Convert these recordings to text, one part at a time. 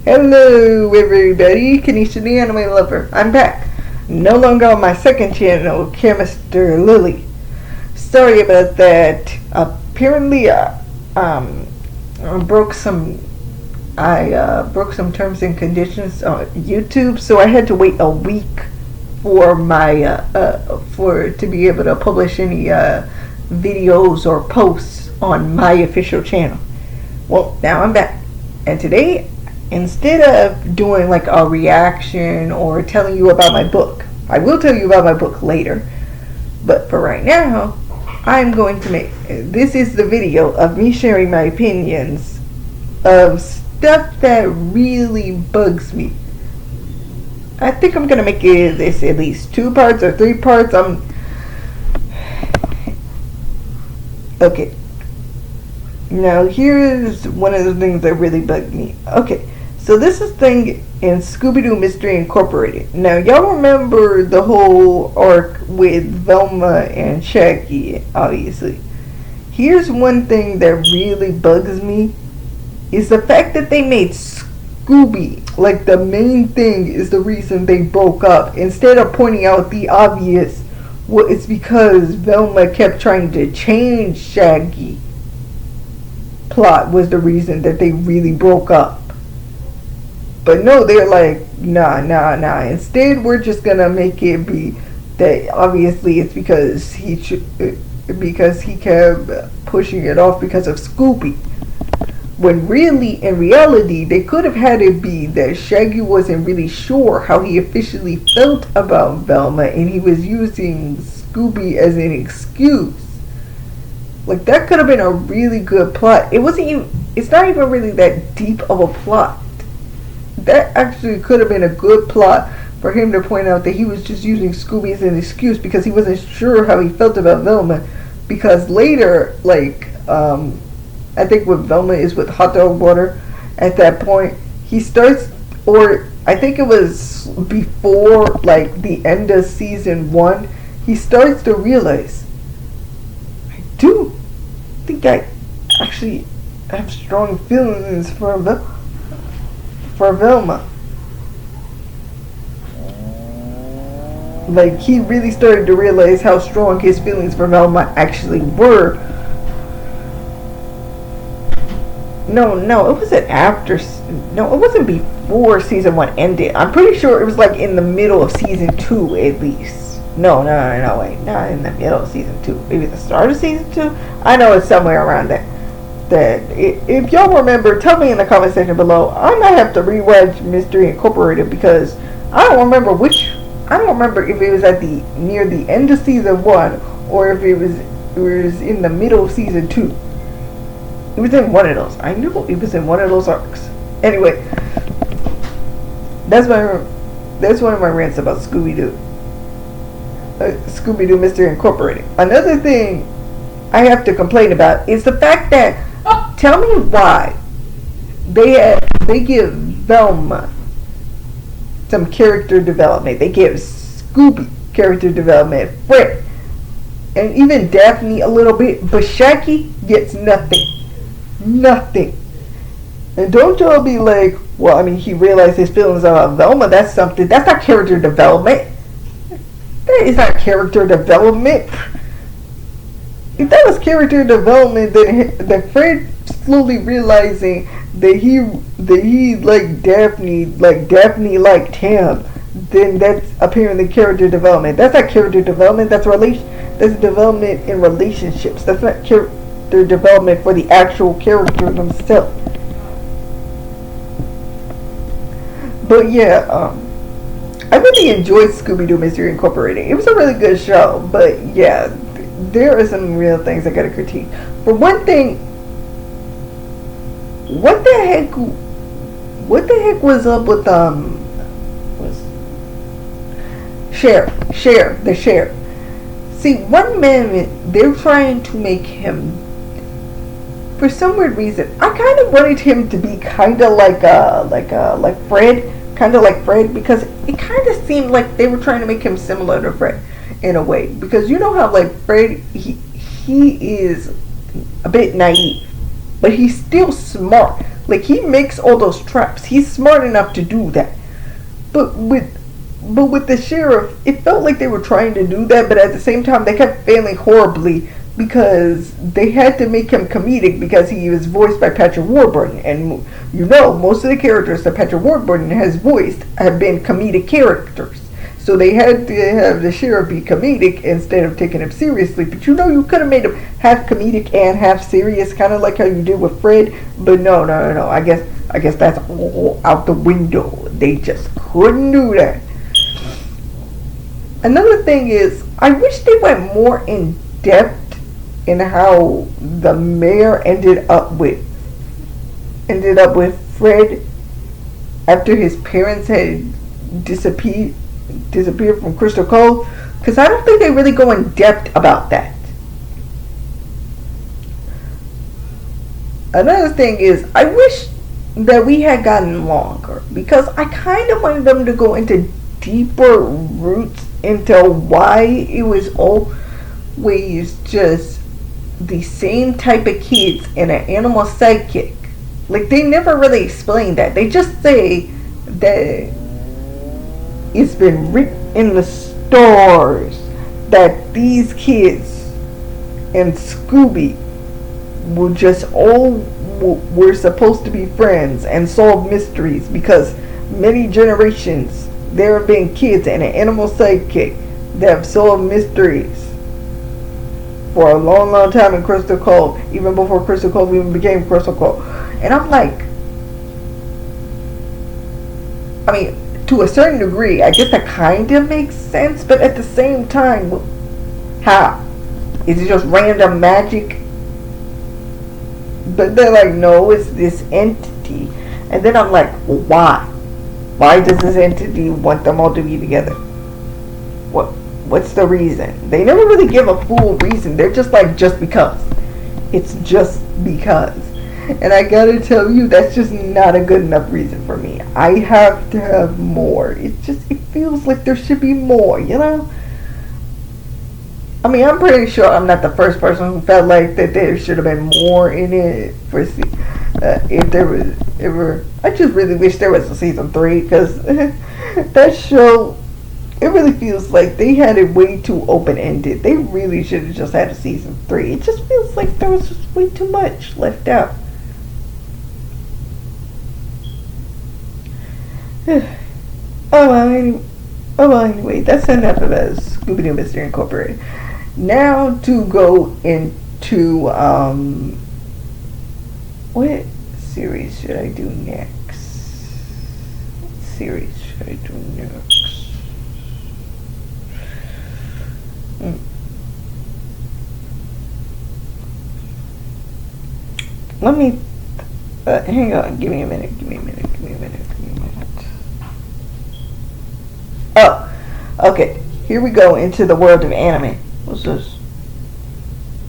Hello everybody, Kanisha the Anime Lover. I'm back. No longer on my second channel, Chemister Lily. Sorry about that. Apparently, I broke some terms and conditions on YouTube, so I had to wait a week for my to be able to publish any videos or posts on my official channel. Well, now I'm back, and today, instead of doing like a reaction or telling you about my book, I will tell you about my book later, but for right now, I'm going to this is the video of me sharing my opinions of stuff that really bugs me. I think I'm gonna make this at least 2 parts or 3 parts. Okay. Now here's one of the things that really bugged me. Okay, so this is thing in Scooby-Doo Mystery Incorporated. Now y'all remember the whole arc with Velma and Shaggy, obviously. Here's one thing that really bugs me, is the fact that they made Scooby like the main thing is the reason they broke up, instead of pointing out the obvious. Well, it's because Velma kept trying to change Shaggy. Plot was the reason that they really broke up. But no, they're like, nah. Instead, we're just gonna make it be that obviously it's because he kept pushing it off because of Scooby. When really, in reality, they could have had it be that Shaggy wasn't really sure how he officially felt about Velma, and he was using Scooby as an excuse. Like, that could have been a really good plot. It's not even really that deep of a plot. That actually could have been a good plot for him to point out that he was just using Scooby as an excuse because he wasn't sure how he felt about Velma. Because later, like, I think when Velma is with hot dog water, at that point, he starts, or I think it was before, like, the end of season 1, he starts to realize, I think I actually have strong feelings for Velma. Like, he really started to realize how strong his feelings for Velma actually were. No, it wasn't after. No, it wasn't before season 1 ended. I'm pretty sure it was like in the middle of season 2 at least. No, wait, not in the middle of season 2. Maybe the start of season 2. I know it's somewhere around there. If y'all remember, tell me in the comment section below. I might have to rewatch Mystery Incorporated because I don't remember if it was near the end of season 1 or if it was in the middle of season 2. It was in one of those. I knew it was in one of those arcs. Anyway, that's one of my rants about Scooby-Doo. Scooby-Doo Mystery Incorporated. Another thing I have to complain about is the fact that, tell me why they give Velma some character development. They give Scooby character development, Fred, and even Daphne a little bit, but Shaggy gets nothing. And don't y'all be like, well, I mean, he realized his feelings about Velma. That's something. That's not character development. That is not character development. If that was character development, then Fred slowly realizing that he liked Daphne, like Daphne liked him, then that's apparently character development. That's not character development. That's development in relationships. That's not character development for the actual character themselves. But yeah, I really enjoyed Scooby-Doo Mystery Incorporated. It was a really good show, but yeah, there are some real things I gotta critique. For one thing, what the heck was up with the sheriff? See, one man, they're trying to make him, for some weird reason, I kind of wanted him to be kind of like Fred. Kind of like Fred, because it kind of seemed like they were trying to make him similar to Fred in a way, because you know how like Fred, he is a bit naive, but he's still smart. Like, he makes all those traps. He's smart enough to do that. But with the sheriff, it felt like they were trying to do that, but at the same time they kept failing horribly because they had to make him comedic because he was voiced by Patrick Warburton, and most of the characters that Patrick Warburton has voiced have been comedic characters. So they had to have the sheriff be comedic instead of taking him seriously. But you could have made him half comedic and half serious, kind of like how you did with Fred. But no. I guess that's all out the window. They just couldn't do that. Another thing is, I wish they went more in depth in how the mayor ended up with Fred after his parents had disappeared from Crystal Cove, because I don't think they really go in depth about that. Another thing is, I wish that we had gotten longer, because I kind of wanted them to go into deeper roots into why it was always just the same type of kids and an animal sidekick. Like, they never really explain that. They just say that it's been written in the stars that these kids and Scooby were supposed to be friends and solve mysteries, because many generations there have been kids and an animal sidekick that have solved mysteries for a long time in Crystal Cove, even before Crystal Cove even became Crystal Cove. And I'm like, I mean, to a certain degree, I guess that kind of makes sense, but at the same time, how? Is it just random magic? But they're like, no, it's this entity. And then I'm like, well, why? Why does this entity want them all to be together? What's the reason? They never really give a full reason. They're just like, just because. It's just because. And I gotta tell you, that's just not a good enough reason for me. I have to have more. It feels like there should be more, you know? I mean, I'm pretty sure I'm not the first person who felt like that there should have been more in it. If there was ever, I just really wish there was a season 3, because that show, it really feels like they had it way too open-ended. They really should have just had a season 3. It just feels like there was just way too much left out. Anyway, that's enough of us, Scooby-Doo Mystery Incorporated. Now to go into, what series should I do next? What series should I do next? Let me, hang on, give me a minute. Oh, okay, here we go into the world of anime. What's this?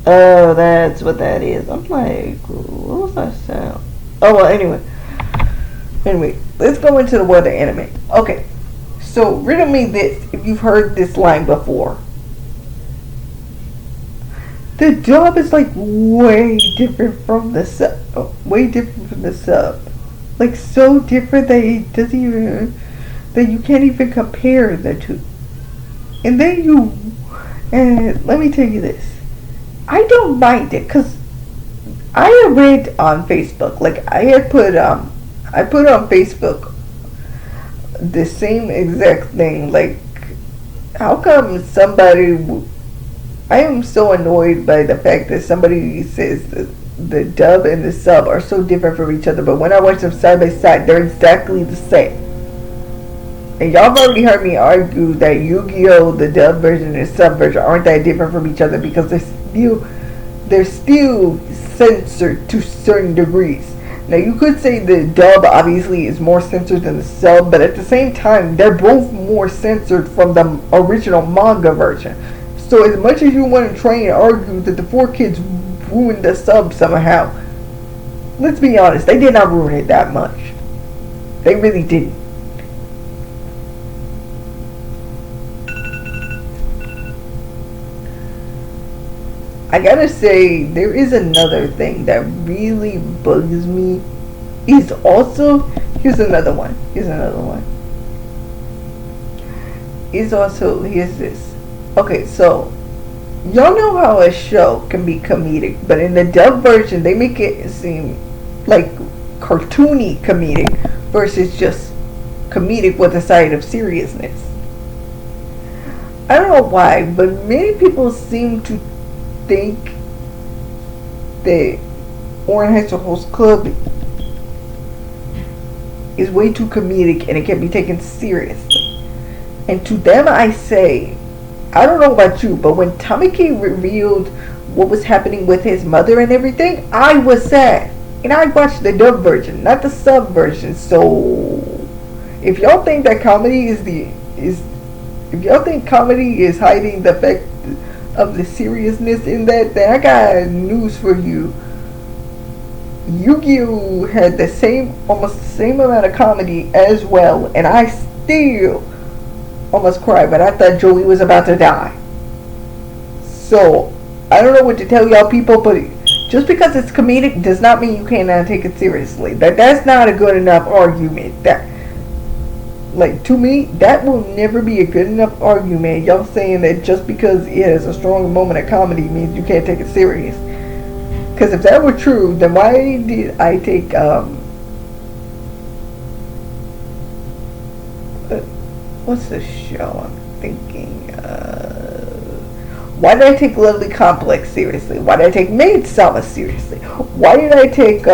Oh, that's what that is. I'm like, what was that sound? Oh, well, anyway, let's go into the world of anime. Okay, so riddle me this, if you've heard this line before. The dub is like way different from the sub. Like, so different that it doesn't even, that you can't even compare the two. And let me tell you this. I don't mind it, because I had read on Facebook, like, I put on Facebook the same exact thing, like, how come I am so annoyed by the fact that somebody says the dub and the sub are so different from each other, but when I watch them side by side, they're exactly the same. And y'all have already heard me argue that Yu-Gi-Oh! The dub version and sub version aren't that different from each other, because they're still censored to certain degrees. Now, you could say the dub obviously is more censored than the sub, but at the same time, they're both more censored from the original manga version. So as much as you want to try and argue that the 4Kids ruined the sub somehow, let's be honest, they did not ruin it that much. They really didn't. I gotta say, there is another thing that really bugs me is also, here's another one. Here's another one. Is also, here's this. Okay, so y'all know how a show can be comedic, but in the dub version they make it seem like cartoony comedic versus just comedic with a side of seriousness. I don't know why, but many people seem to think that Orange High School Host Club is way too comedic and it can be taken seriously. And to them I say, I don't know about you, but when Tamaki revealed what was happening with his mother and everything, I was sad. And I watched the dub version, not the sub version. So if y'all think that comedy if y'all think comedy is hiding the fact of the seriousness in that, then I got news for you. Yu-Gi-Oh! Had almost the same amount of comedy as well, and I still almost cried, but I thought Joey was about to die. So, I don't know what to tell y'all people, but just because it's comedic does not mean you cannot take it seriously. That's not a good enough argument. Like, to me, that will never be a good enough argument. Y'all saying that just because it has a strong moment of comedy means you can't take it serious. Because if that were true, then why did I take, what's the show I'm thinking? Why did I take Lovely Complex seriously? Why did I take Maid Sama seriously? Why did I take,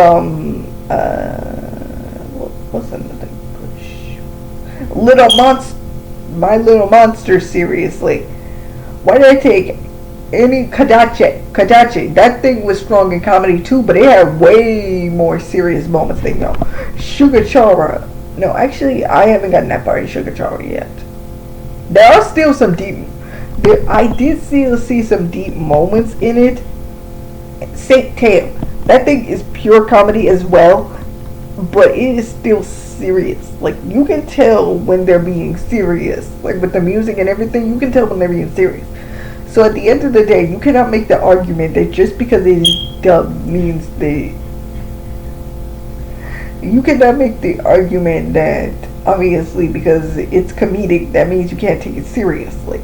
what's another good show? My Little Monster seriously? Why did I take any Kadachi? That thing was strong in comedy too, but it had way more serious moments than y'all. Sugar Chara. No, actually, I haven't gotten that far in Sugar Chara yet. There are still some deep. I did still see some deep moments in it. Saint Tail. That thing is pure comedy as well, but it is still serious. Like, you can tell when they're being serious. Like, with the music and everything, you can tell when they're being serious. So at the end of the day, you cannot make the argument that just because it is dubbed means they... You cannot make the argument that, obviously, because it's comedic, that means you can't take it seriously.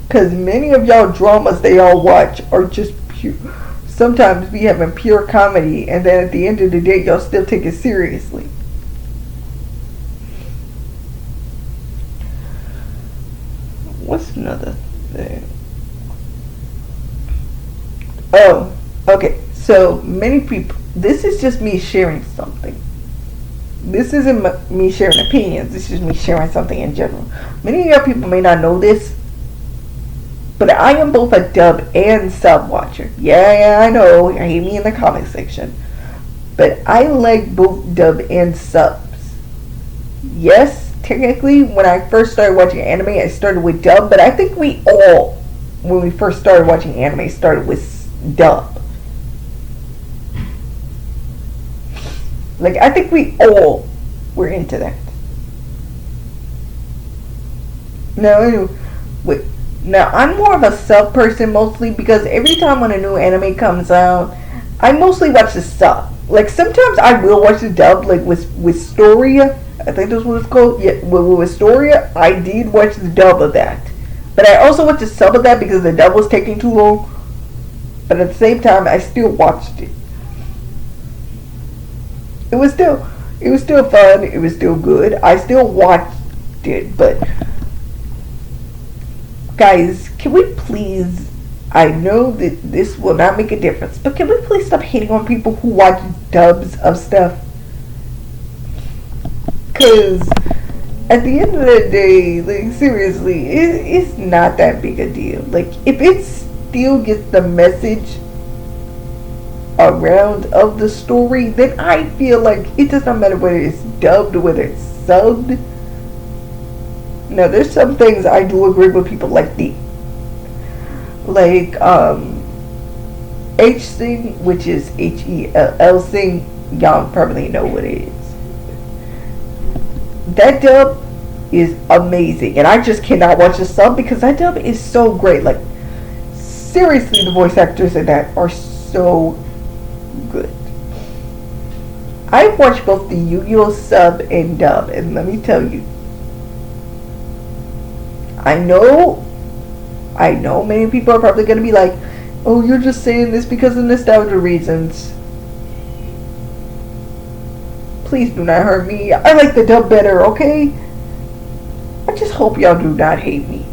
Because many of y'all dramas they all watch are just pure... Sometimes we having pure comedy, and then at the end of the day, y'all still take it seriously. What's another thing? Oh, okay. So many people. This is just me sharing something. This isn't me sharing opinions. This is me sharing something in general. Many of y'all people may not know this, but I am both a dub and sub watcher. Yeah, I know. I hate me in the comment section. But I like both dub and subs. Yes, technically, when I first started watching anime, I started with dub. But I think we all, when we first started watching anime, started with dub. Like, I think we all were into that. Now, I'm more of a sub person mostly because every time when a new anime comes out, I mostly watch the sub. Like, sometimes I will watch the dub, like with Storia. I think that's what it's called. Yeah, with Storia, I did watch the dub of that. But I also watched the sub of that because the dub was taking too long. But at the same time, I still watched it. It was still fun. It was still good. I still watched it, but guys, can we please? I know that this will not make a difference, but can we please stop hating on people who watch dubs of stuff? Cause at the end of the day, like seriously, it's not that big a deal. Like if it still gets the message around of the story, then I feel like it does not matter whether it's dubbed or whether it's subbed. Now there's some things I do agree with people like H Sing, which is HELL Sing. Y'all probably know what it is. That dub is amazing, and I just cannot watch the sub because that dub is so great. Like seriously, the voice actors in that are so good. I watched both the Yu-Gi-Oh sub and dub, and let me tell you, I know many people are probably going to be like, oh, you're just saying this because of nostalgia reasons. Please do not hurt me. I like the dub better, okay? I just hope y'all do not hate me.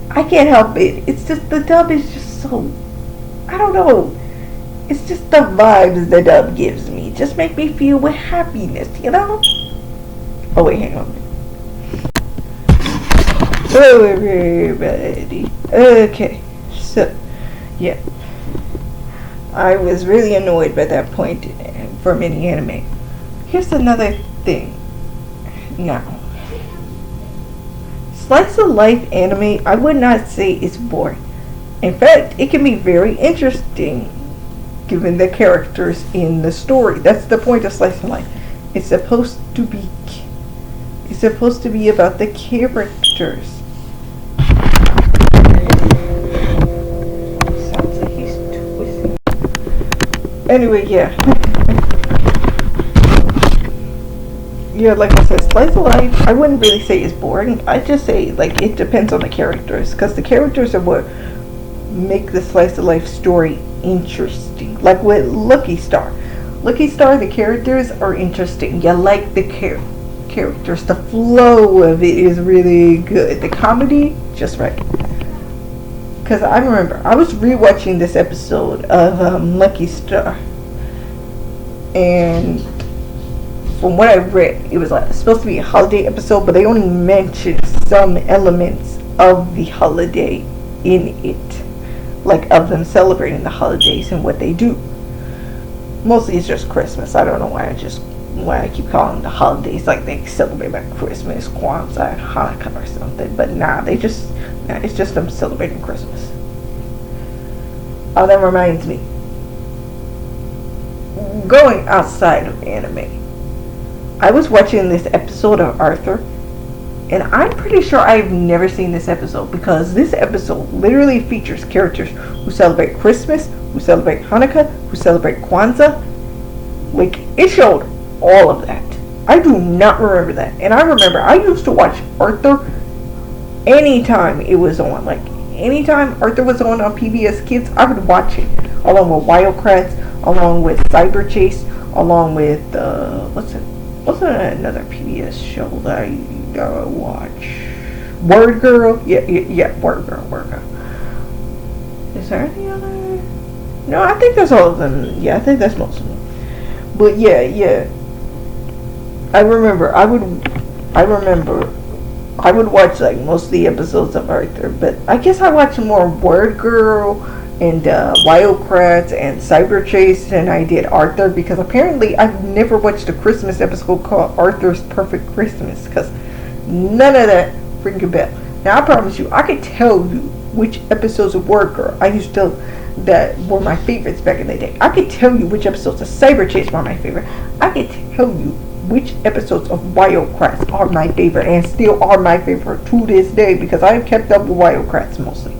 I can't help it. It's just the dub is just so, I don't know. It's just the vibes the dub gives me. Just make me feel with happiness, you know? Oh wait, hang on. Hello everybody. Okay, so, yeah. I was really annoyed by that point from any anime. Here's another thing. Now, slice of life anime, I would not say is boring. In fact, it can be very interesting given the characters in the story. That's the point of slice of life. It's supposed to be about the characters. Sounds like he's twisting. Anyway, yeah. Yeah, like I said, slice of life, I wouldn't really say it's boring. I'd just say, like, it depends on the characters. Because the characters are what make the slice of life story interesting. Like with Lucky Star. Lucky Star, the characters are interesting. You like the characters. The flow of it is really good. The comedy, just right. Because I remember, I was rewatching this episode of Lucky Star. And from what I read, it was like supposed to be a holiday episode, but they only mentioned some elements of the holiday in it, like of them celebrating the holidays and what they do. Mostly it's just Christmas. I don't know why I keep calling the holidays like they celebrate like Christmas, Kwanzaa, and Hanukkah or something. But it's just them celebrating Christmas. Oh, that reminds me. Going outside of anime, I was watching this episode of Arthur, and I'm pretty sure I've never seen this episode because this episode literally features characters who celebrate Christmas, who celebrate Hanukkah, who celebrate Kwanzaa. Like, it showed all of that. I do not remember that. And I remember I used to watch Arthur anytime it was on. Like, anytime Arthur was on PBS Kids, I would watch it. Along with Wildcrats, along with Cyber Chase, along with, what's another PBS show that I gotta watch? Word Girl? Yeah, Word Girl. Is there any other? No, I think that's all of them. Yeah, I think that's most of them. But yeah. I remember I would watch like most of the episodes of Arthur, but I guess I watched more Word Girl and Wildcrats and Cyber Chase than I did Arthur, because apparently I've never watched a Christmas episode called Arthur's Perfect Christmas, because none of that ring a bell. Now I promise you, I could tell you which episodes of Word Girl that were my favorites back in the day. I could tell you which episodes of Cyber Chase were my favorite. I could tell you which episodes of Wildcrats are my favorite and still are my favorite to this day, because I have kept up with Wildcrats mostly.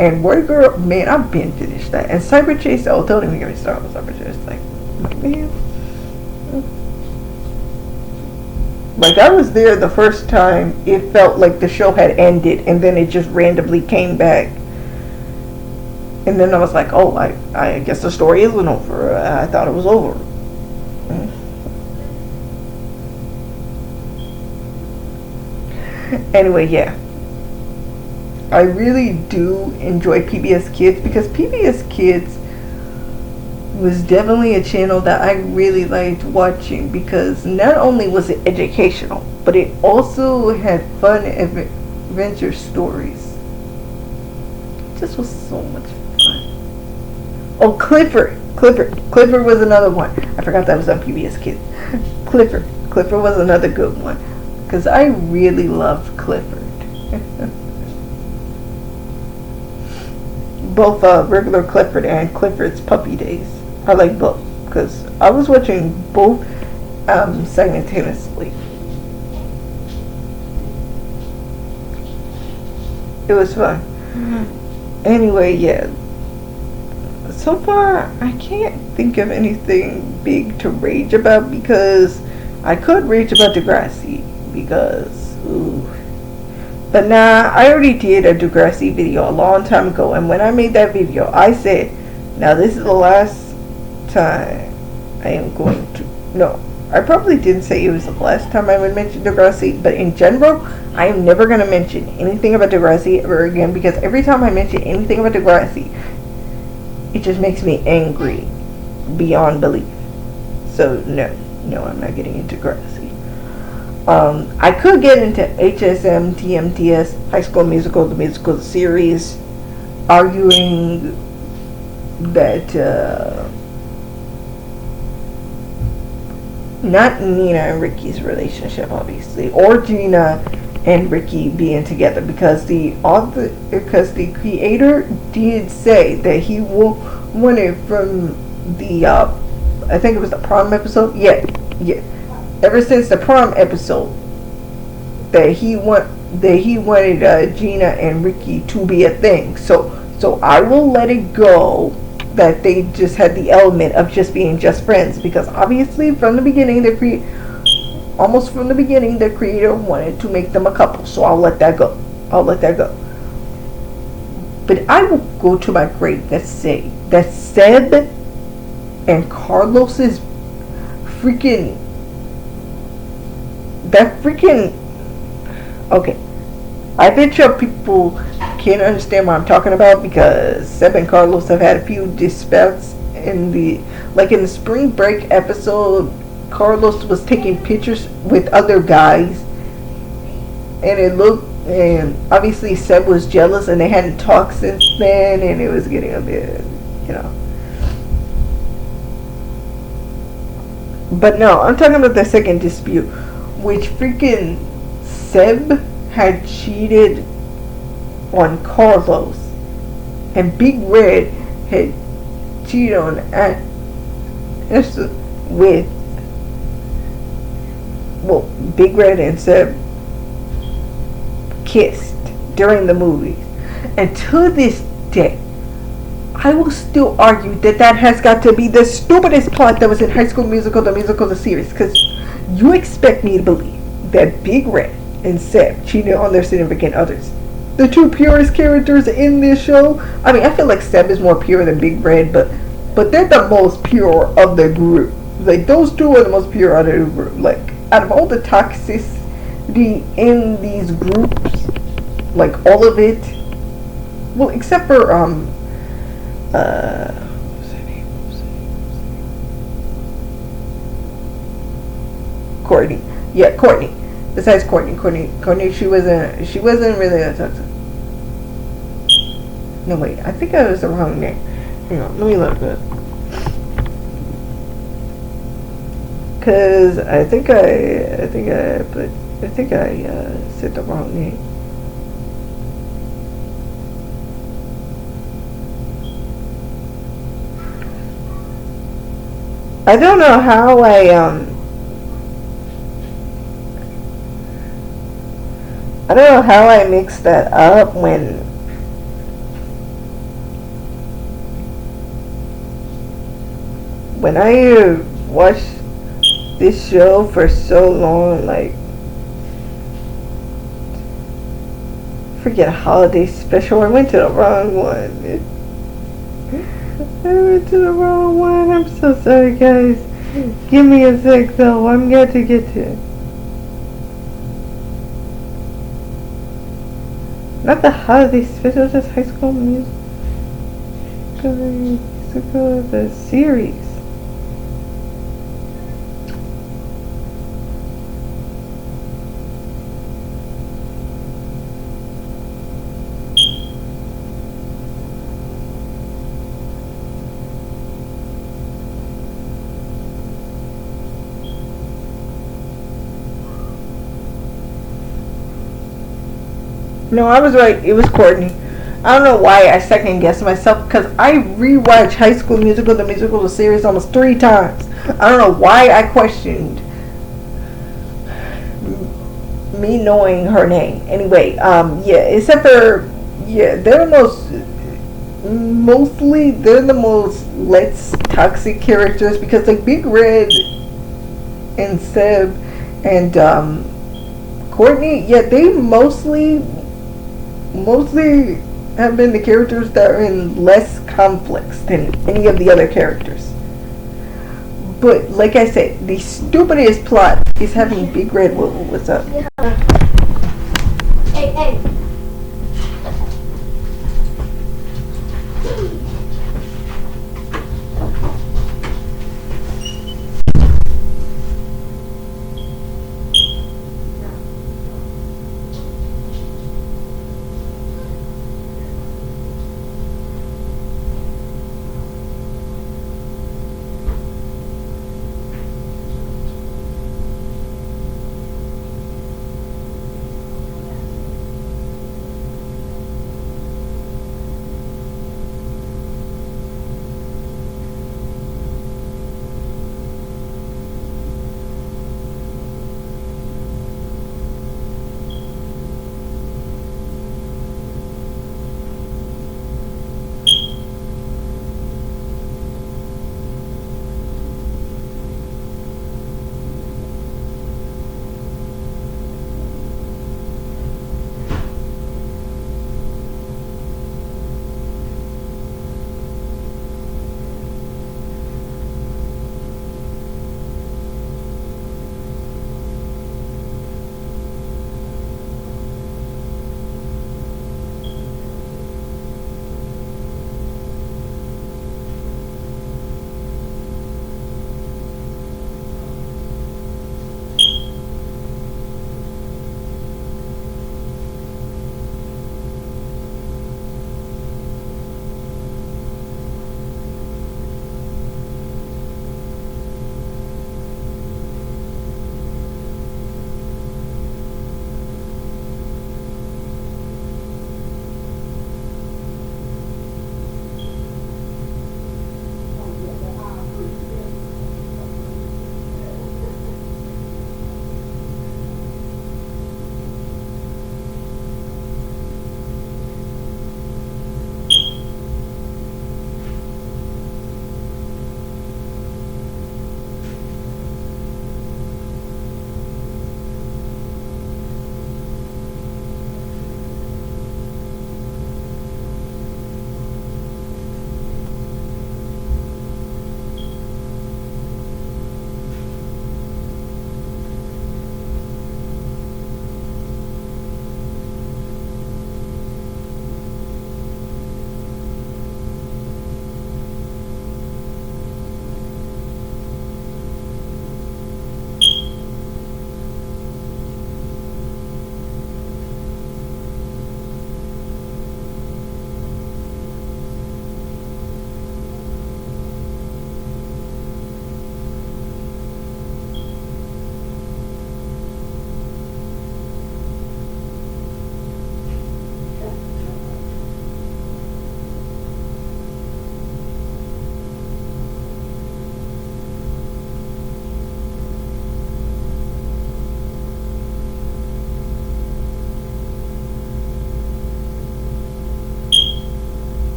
And Word Girl, man, I've been finished that. And Cyber Chase, oh, don't even get me started with Cyber Chase. Like, man. Like, I was there the first time it felt like the show had ended, and then it just randomly came back. And then I was like, oh, I guess the story isn't over. I thought it was over. Anyway, yeah. I really do enjoy PBS Kids, because PBS Kids was definitely a channel that I really liked watching, because not only was it educational, but it also had fun adventure stories. It just was so much fun. Oh, Clifford was another one. I forgot that was on PBS Kids. Clifford was another good one, because I really loved Clifford. Both regular Clifford and Clifford's Puppy Days. I like both, because I was watching both simultaneously. It was fun. Anyway, yeah. So far, I can't think of anything big to rage about because I could rage about Degrassi because, ooh. But nah, I already did a Degrassi video a long time ago, and when I made that video, I said, now this is the last time I am going to. No, I probably didn't say it was the last time I would mention Degrassi, but in general, I am never going to mention anything about Degrassi ever again because every time I mention anything about Degrassi, it just makes me angry beyond belief. So no, I'm not getting into Degrassi. I could get into hsmtmts, High School Musical, the musical series, arguing that not Nina and Ricky's relationship, obviously, or Gina and Ricky being together, because the creator did say that he wanted from the I think it was the prom episode. Yeah. Ever since the prom episode, that he wanted Gina and Ricky to be a thing. So I will let it go that they just had the element of just being just friends, because obviously from the beginning the creator wanted to make them a couple. So I'll let that go. But I will go to my grave that say that Seb and Carlos's freaking okay. I bet you people can't understand what I'm talking about because Seb and Carlos have had a few disputes in the spring break episode. Carlos was taking pictures with other guys, and obviously Seb was jealous, and they hadn't talked since then, and it was getting a bit, But no, I'm talking about the second dispute, which freaking Seb had cheated on Carlos, and Big Red had cheated on Esther with, Big Red and Seb kissed during the movies. And to this day, I will still argue that has got to be the stupidest plot that was in High School Musical, the series. Because you expect me to believe that Big Red and Seb cheated on their significant others, the two purest characters in this show. I mean, I feel like Seb is more pure than Big Red, but they're the most pure of the group. Like, those two are the most pure out of the group. Like, out of all the toxicity in these groups, like all of it, well, except for Courtney. Yeah, Courtney. Besides Courtney, she wasn't really a toxic. No, wait, I think I was the wrong name. Hang on, let me look at it. Cause I think I said the wrong name. I don't know how I mixed that up when I watched this show for so long, like forget holiday special. I went to the wrong one. I'm so sorry, guys. Give me a sec, though. I'm going to get to it. Not the holiday special, just High School Musical, the series. No, I was right. It was Courtney. I don't know why I second guessed myself, because I rewatched High School Musical, the series, almost 3 times. I don't know why I questioned me knowing her name. Anyway, yeah, except for, yeah, they're the most, mostly they're the most less toxic characters, because like Big Red and Seb and Courtney, yeah, they mostly have been the characters that are in less conflicts than any of the other characters. But like I said, the stupidest plot is having Big Red. What's up?